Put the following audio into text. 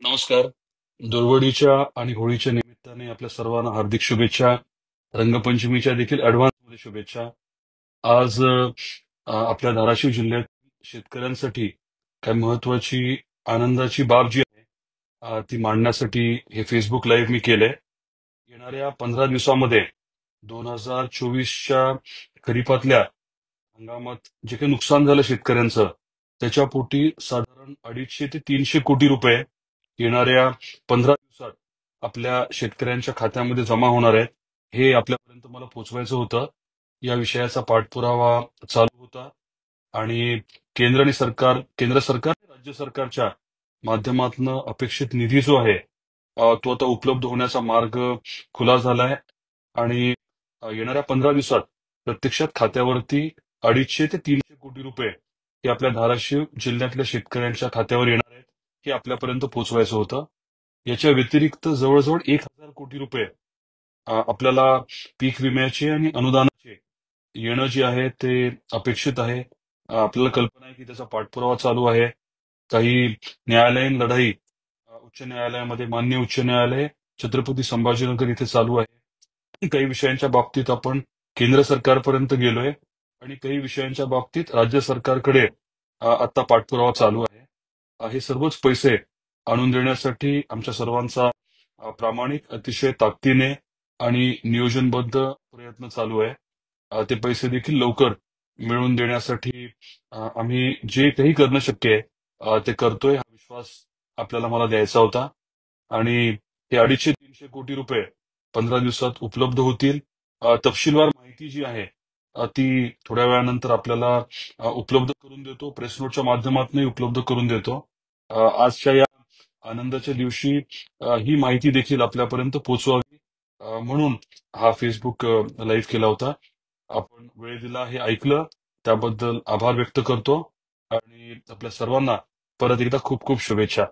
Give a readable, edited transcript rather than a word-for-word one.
नमस्कार. दुर्वडीच्या आणि होळीच्या निमित्ताने आपल्या सर्वांना हार्दिक शुभेच्छा. रंगपंचमीच्या देखील ॲडव्हान्समध्ये शुभेच्छा. आज आपल्या धाराशिव जिल्ह्यात शेतकऱ्यांसाठी काही महत्वाची आनंदाची बाब जी आहे ती मांडण्यासाठी हे फेसबुक लाईव्ह मी केलंय. येणाऱ्या 15 दिवसामध्ये 2024च्या खरीपातल्या हंगामात जे काही नुकसान झालं शेतकऱ्यांचं, त्याच्या पोटी साधारण 250 ते 300 कोटी रुपये येणाऱ्या 15 दिवसात आपल्या शेतकऱ्यांच्या खात्यामध्ये जमा होणार आहेत. हे आपल्यापर्यंत मला पोहोचवायचं होतं. या विषयाचा पाठपुरावा चालू होता आणि केंद्र सरकार आणि राज्य सरकारच्या माध्यमातून अपेक्षित निधी जो आहे तो आता उपलब्ध होण्याचा मार्ग खुला झालाय आणि येणाऱ्या 15 दिवसात प्रत्यक्षात खात्यावरती 250 ते 300 कोटी रुपये हे आपल्या धाराशिव जिल्ह्यातल्या शेतकऱ्यांच्या खात्यावर येणार आहेत. हे आपल्यापर्यंत पोहोचवायचं होतं. याच्या व्यतिरिक्त जवळजवळ 1,000 कोटी रुपये आपल्याला पीक विम्याचे आणि अनुदानाचे येणं जे आहे ते अपेक्षित आहे. आपल्याला कल्पना आहे की त्याचा पाठपुरावा चालू आहे. काही न्यायालयीन लढाई उच्च न्यायालयामध्ये माननीय उच्च न्यायालय छत्रपती संभाजीनगर इथे चालू आहे. काही विषयांच्या बाबतीत आपण केंद्र सरकारपर्यंत गेलोय आणि काही विषयांच्या बाबतीत राज्य सरकारकडे आता पाठपुरावा चालू आहे. हे सर्वच पैसे आणून देण्यासाठी आमच्या सर्वांचा प्रामाणिक अतिशय ताकदीने आणि नियोजनबद्ध प्रयत्न चालू आहे. ते पैसे देखील लवकर मिळवून देण्यासाठी आम्ही जे काही करणं शक्य आहे ते करतोय. हा विश्वास आपल्याला मला द्यायचा होता आणि हे 250-300 कोटी रुपये 15 दिवसात उपलब्ध होतील. तपशीलवार माहिती जी आहे ती थोड्या वेळानंतर आपल्याला उपलब्ध करून देतो. प्रेस नोटच्या माध्यमातूनही उपलब्ध करून देतो. आजच्या या आनंदाच्या दिवशी ही माहिती देखील आपल्यापर्यंत पोहोचवावी म्हणून हा फेसबुक लाईव्ह केला होता. आपण वेळ दिला, हे ऐकलं, त्याबद्दल आभार व्यक्त करतो आणि आपल्या सर्वांना परत एकदा खूप खूप शुभेच्छा.